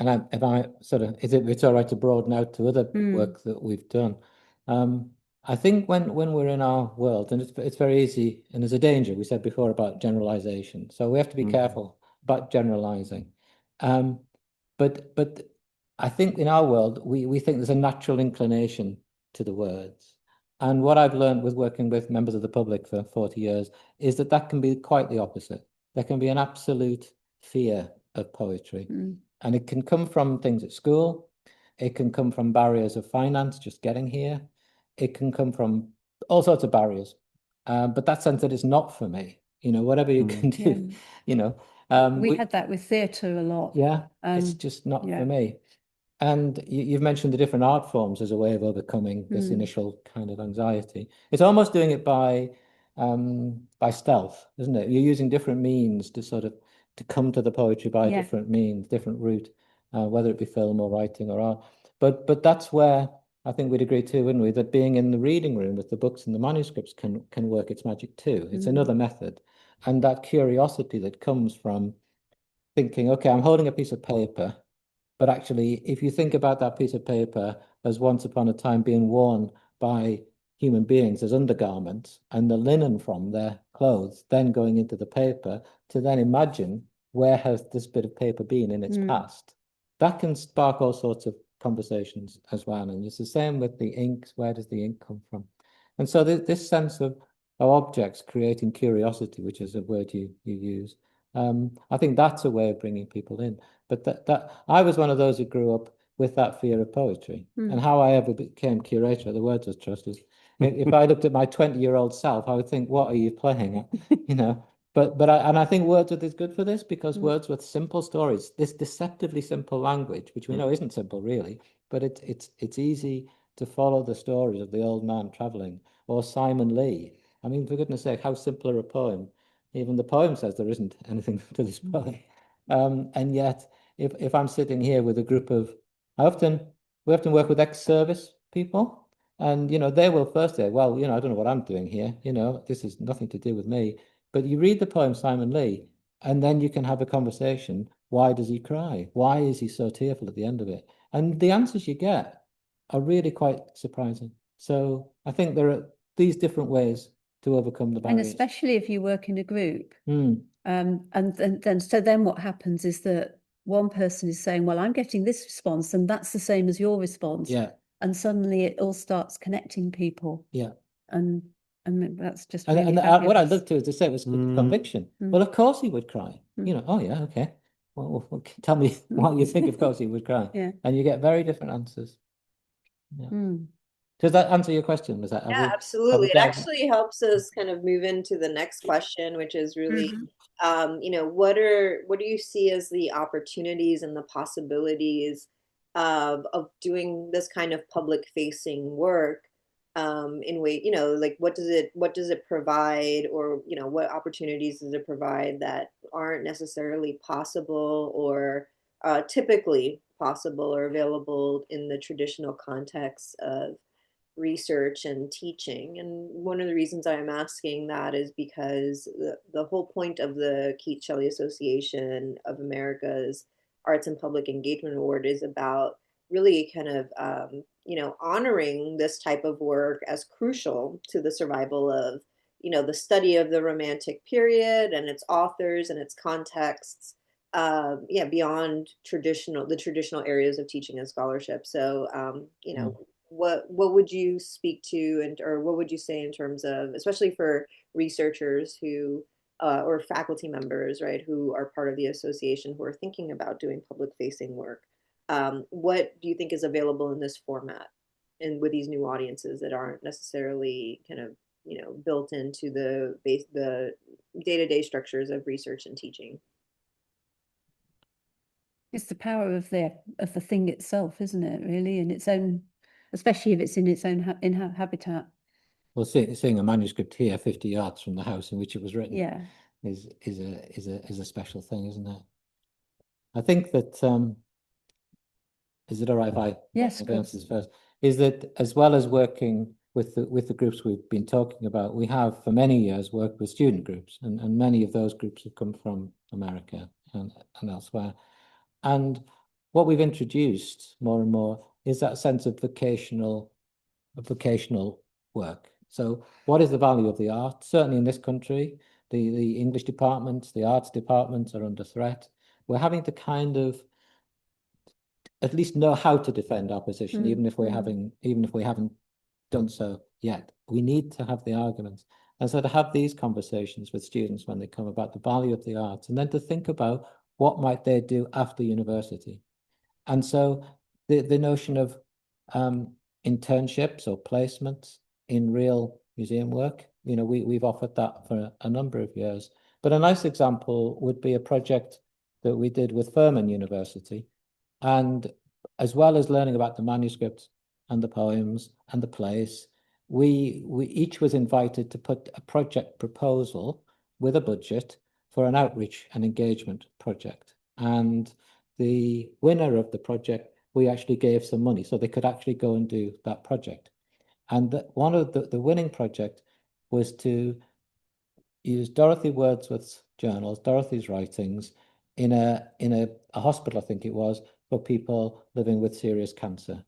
Speaker 2: if I sort of, it's all right to broaden out to other work that we've done. I think when we're in our world, and it's very easy, and there's a danger, we said before, about generalization. So we have to be careful about generalizing. But I think in our world, we think there's a natural inclination to the words. And what I've learned with working with members of the public for 40 years is that that can be quite the opposite. There can be an absolute fear of poetry. And it can come from things at school. It can come from barriers of finance, just getting here. It can come from all sorts of barriers. But that sense that it's not for me, whatever you can do,
Speaker 4: we had that with theatre a lot.
Speaker 2: Yeah, it's just not for me. And you've mentioned the different art forms as a way of overcoming this initial kind of anxiety. It's almost doing it by stealth, isn't it? You're using different means to come to the poetry by different means, different route, whether it be film or writing or art. But that's where I think we'd agree too, wouldn't we? That being in the reading room with the books and the manuscripts can work its magic too. It's another method. And that curiosity that comes from thinking, okay, I'm holding a piece of paper. But actually, if you think about that piece of paper as once upon a time being worn by human beings as undergarments, and the linen from their clothes then going into the paper, to then imagine where has this bit of paper been in its past, that can spark all sorts of conversations as well. And it's the same with the inks. Where does the ink come from? And so this sense of objects creating curiosity, which is a word you use, I think that's a way of bringing people in. But that I was one of those who grew up with that fear of poetry. And how I ever became curator of the Wordsworth Trust is, if I looked at my 20-year-old self, I would think, what are you playing at? But I think Wordsworth is good for this, because Wordsworth's simple stories, this deceptively simple language, which we know isn't simple really, but it's easy to follow the stories of the old man traveling, or Simon Lee. I mean, for goodness sake, how simpler a poem. Even the poem says there isn't anything to this poem. And yet, if I'm sitting here with a group of, we often work with ex-service people, and they will first say, well, I don't know what I'm doing here, this is nothing to do with me. But you read the poem Simon Lee, and then you can have a conversation. Why does he cry? Why is he so tearful at the end of it? And the answers you get are really quite surprising. So I think there are these different ways to overcome the barriers.
Speaker 4: And especially if you work in a group. And then what happens is that one person is saying, well, I'm getting this response, and that's the same as your response.
Speaker 2: Yeah.
Speaker 4: And suddenly it all starts connecting people.
Speaker 2: Yeah.
Speaker 4: And that's just really
Speaker 2: what I'd love to is to say it was conviction. Well, of course he would cry. Oh yeah, okay. Well, tell me what you think. Of course he would cry.
Speaker 4: Yeah.
Speaker 2: And you get very different answers. Yeah. Does that answer your question? Was that?
Speaker 1: Yeah, absolutely. It actually helps us kind of move into the next question, which is really, what do you see as the opportunities and the possibilities of doing this kind of public facing work, in way, like what does it provide, or what opportunities does it provide that aren't necessarily possible or typically possible or available in the traditional context of research and teaching? And one of the reasons I'm asking that is because the whole point of the Keats-Shelley Association of America's Arts and Public Engagement Award is about really kind of honoring this type of work as crucial to the survival of the study of the Romantic period and its authors and its contexts, beyond the traditional areas of teaching and scholarship. So what would you speak to, or what would you say in terms of, especially for researchers who or faculty members, right, who are part of the association, who are thinking about doing public facing work? What do you think is available in this format and with these new audiences that aren't necessarily kind of built into the day-to-day structures of research and teaching?
Speaker 4: It's the power of the thing itself, isn't it? Really, in its own, especially if it's in its own habitat.
Speaker 2: Well, seeing a manuscript here, 50 yards from the house in which it was written, is a special thing, isn't it? I think that is it all right if I answer this first? Is that as well as working with the groups we've been talking about, we have for many years worked with student groups, and many of those groups have come from America and elsewhere. And what we've introduced more and more is that sense of vocational work. So what is the value of the art? Certainly in this country, the English departments, the arts departments are under threat. We're having to kind of at least know how to defend our position, even if we haven't done so yet. We need to have the arguments. And so to have these conversations with students when they come about the value of the arts, and then to think about what might they do after university. And so the notion of internships or placements in real museum work, we've offered that for a number of years. But a nice example would be a project that we did with Furman University. And as well as learning about the manuscripts and the poems and the plays, we each was invited to put a project proposal with a budget for an outreach and engagement project. And the winner of the project, we actually gave some money so they could actually go and do that project. And one of the winning project was to use Dorothy Wordsworth's journals, Dorothy's writings, in a hospital, I think it was, for people living with serious cancer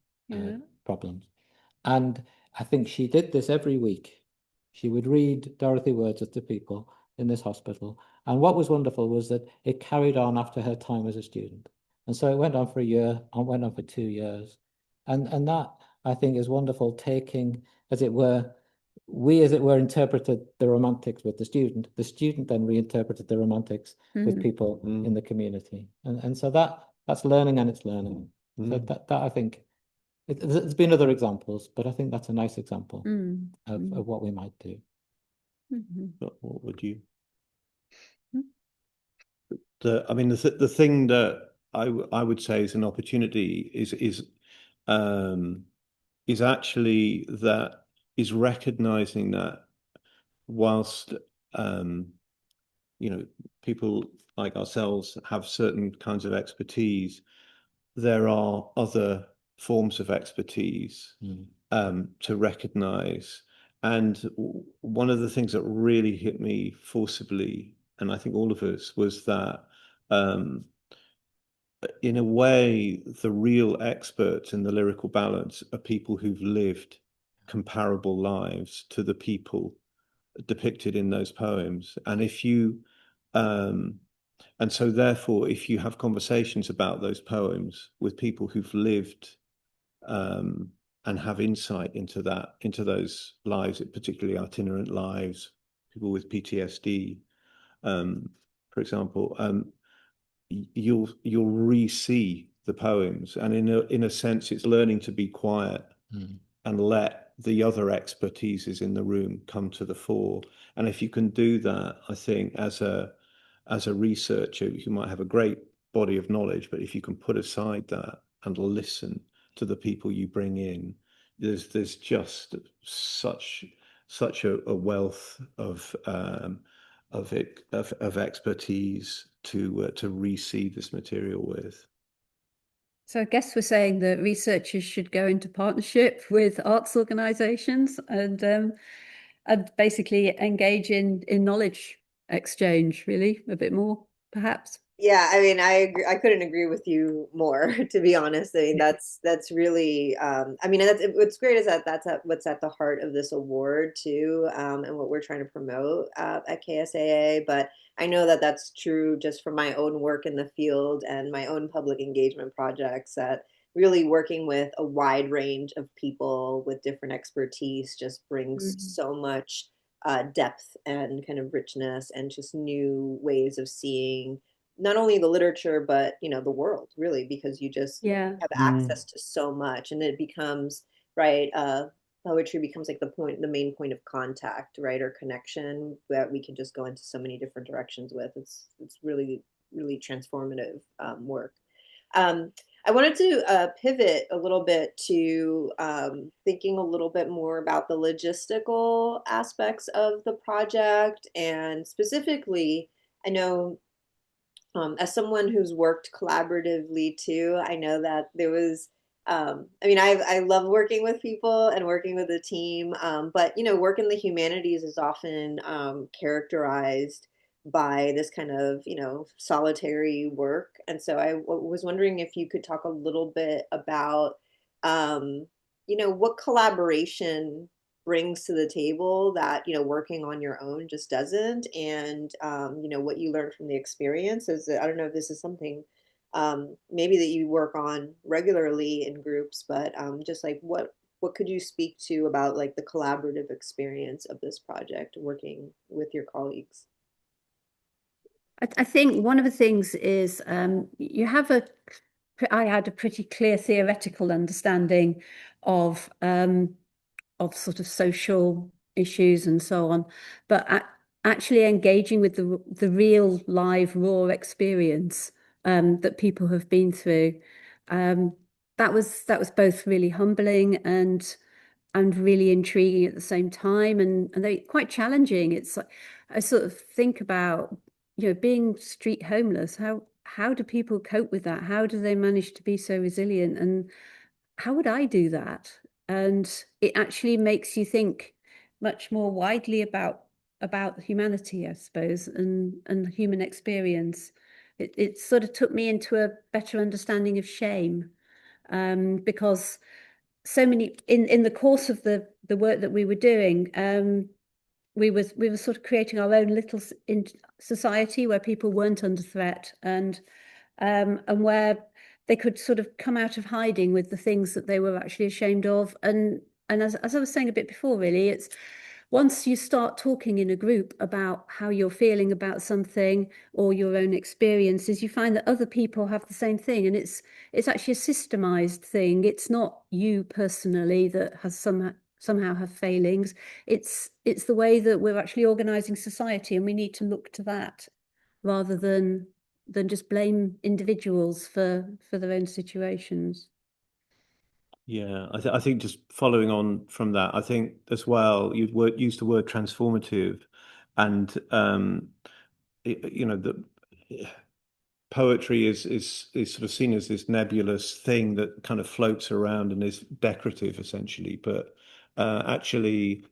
Speaker 2: problems. And I think she did this every week. She would read Dorothy Wordsworth to people in this hospital. And what was wonderful was that it carried on after her time as a student. And so it went on for a year, and went on for 2 years. And that, I think, is wonderful, taking, as it were, interpreted the romantics with the student then reinterpreted the romantics with people in the community. And so that's learning, and it's learning. So that I think, there's been other examples, but I think that's a nice example of what we might do.
Speaker 3: What would you? The thing that I would say is an opportunity is actually that is recognizing that whilst people like ourselves have certain kinds of expertise, there are other forms of expertise to recognize. And one of the things that really hit me forcibly, and I think all of us, was that in a way, the real experts in the lyrical ballads are people who've lived comparable lives to the people depicted in those poems. And and so therefore, if you have conversations about those poems with people who've lived and have insight into those lives, particularly itinerant lives, people with PTSD, for example, you'll re-see the poems, and in a sense, it's learning to be quiet and let the other expertises in the room come to the fore. And if you can do that, I think as a researcher, you might have a great body of knowledge, but if you can put aside that and listen to the people you bring in, there's just such a wealth of expertise to re-see this material with.
Speaker 4: So I guess we're saying that researchers should go into partnership with arts organisations and basically engage in knowledge exchange, really, a bit more, perhaps.
Speaker 1: Yeah, I mean, I agree. I couldn't agree with you more, to be honest. I mean, that's really, I mean, what's great is that that's what's at the heart of this award too, and what we're trying to promote at K-SAA. But I know that that's true just from my own work in the field and my own public engagement projects, that really working with a wide range of people with different expertise just brings so much depth and kind of richness and just new ways of seeing not only the literature, but the world, really, because you just have access to so much, and it becomes right. Poetry becomes like the main point of contact, right, or connection that we can just go into so many different directions with. It's really transformative work. I wanted to pivot a little bit to thinking a little bit more about the logistical aspects of the project, and specifically, I know. As someone who's worked collaboratively too, I know that there was, I mean, I love working with people and working with a team, but work in the humanities is often characterized by this kind of, solitary work. And so I was wondering if you could talk a little bit about, what collaboration brings to the table that working on your own just doesn't, and what you learned from the experience. Is I don't know if this is something maybe that you work on regularly in groups, but just like what what could you speak to about like the collaborative experience of this project, working with your colleagues?
Speaker 4: I think one of the things is I had a pretty clear theoretical understanding of sort of social issues and so on, but actually engaging with the real live raw experience that people have been through, that was both really humbling and really intriguing at the same time, and they quite challenging. It's like I sort of think about, being street homeless. How do people cope with that? How do they manage to be so resilient? And how would I do that? And it actually makes you think much more widely about humanity, I suppose, and the human experience. It sort of took me into a better understanding of shame, because so many in the course of the work that we were doing, we were sort of creating our own little in society where people weren't under threat, and where they could sort of come out of hiding with the things that they were actually ashamed of. And as I was saying a bit before, really, it's once you start talking in a group about how you're feeling about something or your own experiences, you find that other people have the same thing, and it's actually a systemized thing. It's not you personally that has somehow have failings. It's the way that we're actually organizing society, and we need to look to that rather than just blame individuals for their own situations.
Speaker 3: Yeah, I think just following on from that, I think as well, used the word transformative, and the poetry is sort of seen as this nebulous thing that kind of floats around and is decorative essentially, but actually,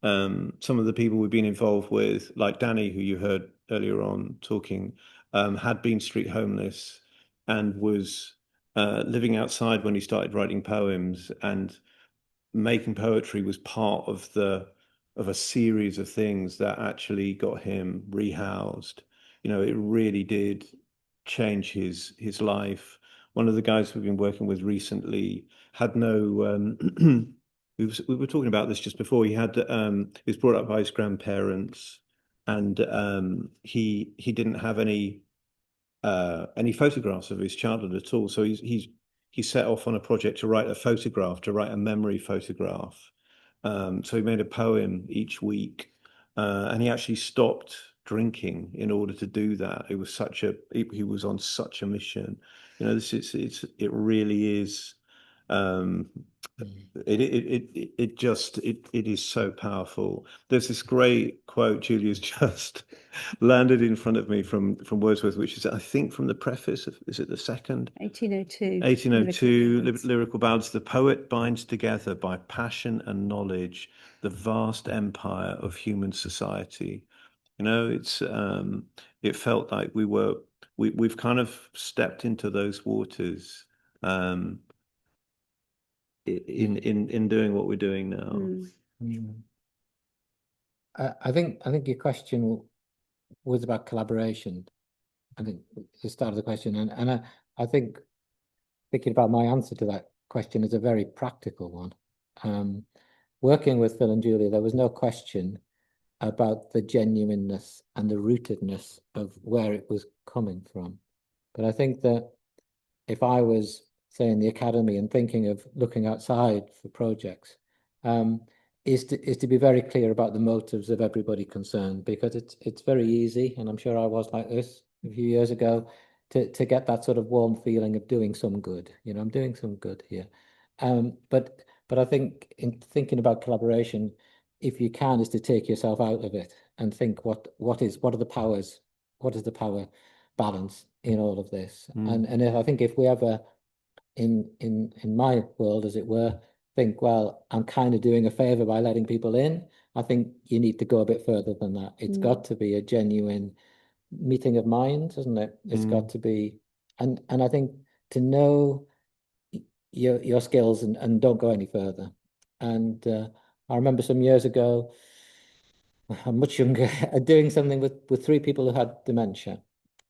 Speaker 3: some of the people we've been involved with, like Danny, who you heard earlier on talking, had been street homeless and was living outside when he started writing poems, and making poetry was part of a series of things that actually got him rehoused. It really did change his life. One of the guys we've been working with recently had no we were talking about this just before. He was brought up by his grandparents, and he didn't have any photographs of his childhood at all. So he set off on a project to write a memory photograph. So he made a poem each week, and he actually stopped drinking in order to do that. It was he was on such a mission. It really is. It is so powerful. There's this great quote Julia's just landed in front of me from Wordsworth, which is, I think, from the preface of, is it the second?
Speaker 4: 1802.
Speaker 3: 1802, Lyrical Ballads. The poet binds together by passion and knowledge the vast empire of human society. It felt like we've kind of stepped into those waters, in doing what we're doing now.
Speaker 2: I think your question was about collaboration. I think the start of the question, and I think thinking about my answer to that question is a very practical one. Working with Phil and Julia, there was no question about the genuineness and the rootedness of where it was coming from. But I think that if I was, say, in the academy and thinking of looking outside for projects, is to be very clear about the motives of everybody concerned, because it's very easy, and I'm sure I was like this a few years ago, to get that sort of warm feeling of doing some good. I'm doing some good here. But I think in thinking about collaboration, if you can, is to take yourself out of it and think what are the powers, what is the power balance in all of this? And I think if we ever in my world, as it were, think, well, I'm kind of doing a favor by letting people in, I think you need to go a bit further than that. It's got to be a genuine meeting of minds, isn't it? It's got to be, and I think to know your skills and don't go any further. And I remember some years ago, I'm much younger, doing something with three people who had dementia,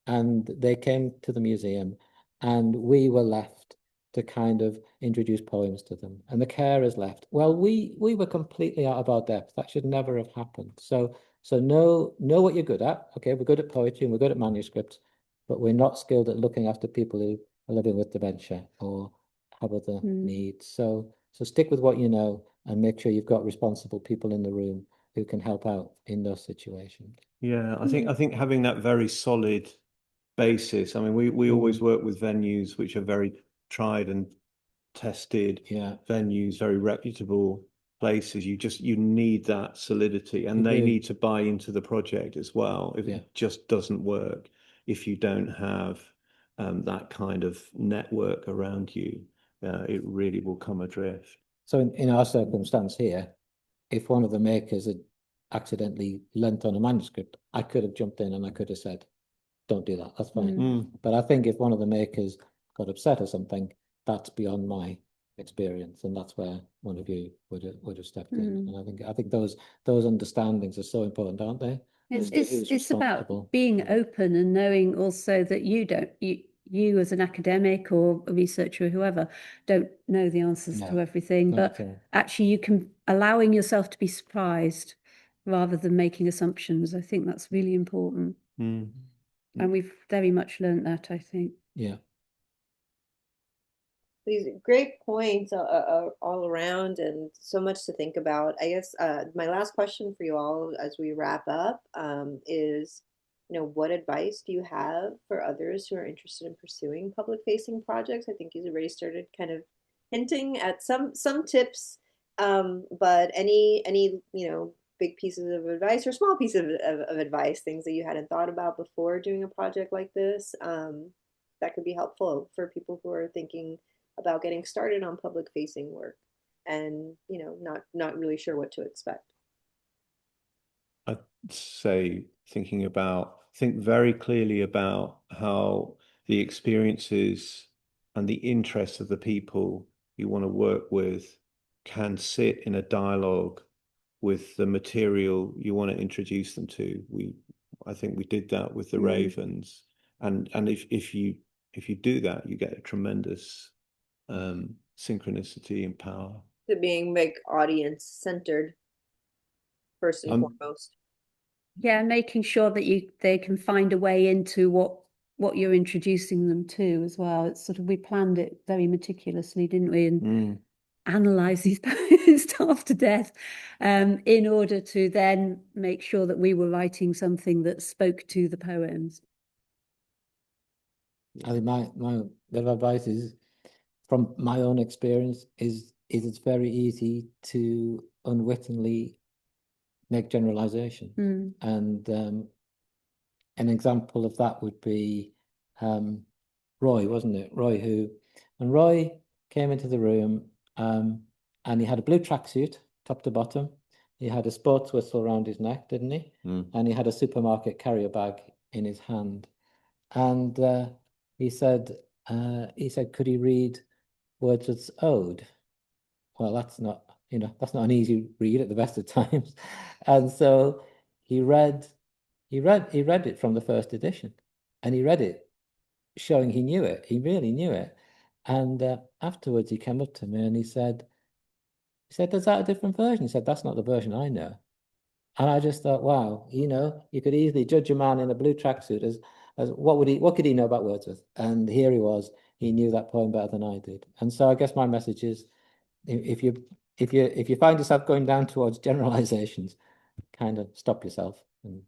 Speaker 2: and they came to the museum, and we were left to kind of introduce poems to them. And the carers left. Well, we were completely out of our depth. That should never have happened. So know what you're good at. Okay, we're good at poetry and we're good at manuscripts, but we're not skilled at looking after people who are living with dementia or have other needs. So stick with what you know and make sure you've got responsible people in the room who can help out in those situations.
Speaker 3: Yeah, I think having that very solid basis. I mean, we always work with venues which are very tried and tested venues, very reputable places. You need that solidity, and they need to buy into the project as well. If it just doesn't work, if you don't have that kind of network around you, it really will come adrift.
Speaker 2: So in our circumstance here, if one of the makers had accidentally lent on a manuscript, I could have jumped in and I could have said, don't do that, that's fine. But I think if one of the makers got upset or something, that's beyond my experience, and that's where one of you would have stepped in. And I think those understandings are so important, aren't they?
Speaker 4: It's about being open and knowing also that you as an academic or a researcher or whoever don't know the answers to everything, but actually you can allowing yourself to be surprised rather than making assumptions. I think that's really important. And we've very much learned that, I think.
Speaker 2: Yeah.
Speaker 1: These great points all around, and so much to think about. I guess my last question for you all as we wrap up is, what advice do you have for others who are interested in pursuing public-facing projects? I think you've already started kind of hinting at some tips, but any big pieces of advice or small pieces of advice, things that you hadn't thought about before doing a project like this, that could be helpful for people who are thinking about getting started on public facing work and not really sure what to expect.
Speaker 3: I'd say think very clearly about how the experiences and the interests of the people you want to work with can sit in a dialogue with the material you want to introduce them to. I think we did that with the Ravens, and if you do that, you get a tremendous synchronicity and power.
Speaker 1: To being audience centered first and foremost.
Speaker 4: Yeah, making sure that they can find a way into what you're introducing them to as well. It's sort of, we planned it very meticulously, didn't we? And analyze these poems after death, in order to then make sure that we were writing something that spoke to the poems.
Speaker 2: I think my bit of advice is, from my own experience, is it's very easy to unwittingly make generalization. And an example of that would be Roy, wasn't it? When Roy came into the room, and he had a blue tracksuit, top to bottom. He had a sports whistle around his neck, didn't he? And he had a supermarket carrier bag in his hand. And he said, could he read Wordsworth's Ode? Well, that's not an easy read at the best of times. And so he read it from the first edition, and he read it showing he knew it. He really knew it. And afterwards he came up to me and he said, "Is that a different version?" He said, "That's not the version I know." And I just thought, wow, you could easily judge a man in a blue tracksuit as what could he know about Wordsworth? And here he was, he knew that poem better than I did. And so I guess my message is, if you find yourself going down towards generalizations, kind of stop yourself and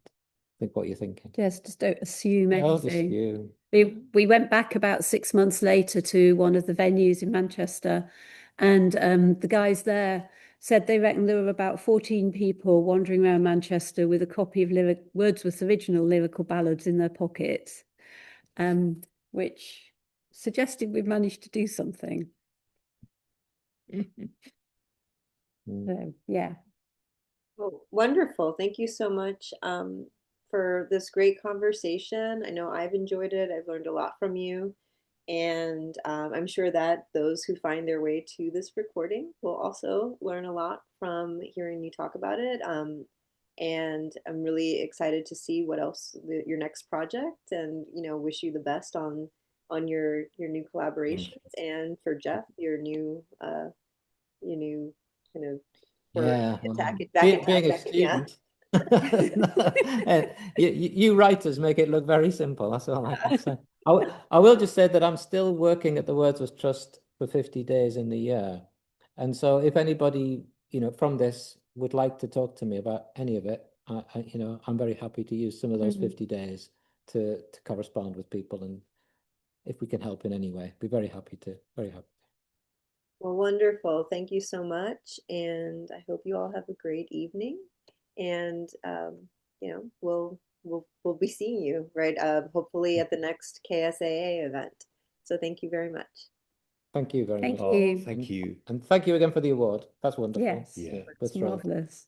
Speaker 2: think what you're thinking.
Speaker 4: Yes, just don't assume anything.
Speaker 2: Just
Speaker 4: we went back about 6 months later to one of the venues in Manchester, and the guys there said they reckon there were about 14 people wandering around Manchester with a copy of Wordsworth's original lyrical ballads in their pockets, which suggested we managed to do something. So, yeah.
Speaker 1: Well, wonderful. Thank you so much for this great conversation. I know I've enjoyed it. I've learned a lot from you. And I'm sure that those who find their way to this recording will also learn a lot from hearing you talk about it. And I'm really excited to see what else your next project, and wish you the best on your new collaborations, and for Jeff, your new kind of
Speaker 2: Yeah,
Speaker 1: back
Speaker 2: being a
Speaker 1: in academia.
Speaker 2: student. You writers make it look very simple. That's all I can say. I will just say that I'm still working at the Wordsworth Trust for 50 days in the year. And so if anybody, from this would like to talk to me about any of it, I'm very happy to use some of those 50 days to correspond with people. And if we can help in any way, be very happy to, very happy.
Speaker 1: Well, wonderful. Thank you so much. And I hope you all have a great evening. And, we'll be seeing you, right? Hopefully at the next K-SAA event. So thank you very much.
Speaker 2: Thank you very much.
Speaker 4: Thank you.
Speaker 3: Thank you.
Speaker 2: And thank you again for the award. That's wonderful.
Speaker 4: Yes,
Speaker 3: Yeah.
Speaker 4: it's marvelous.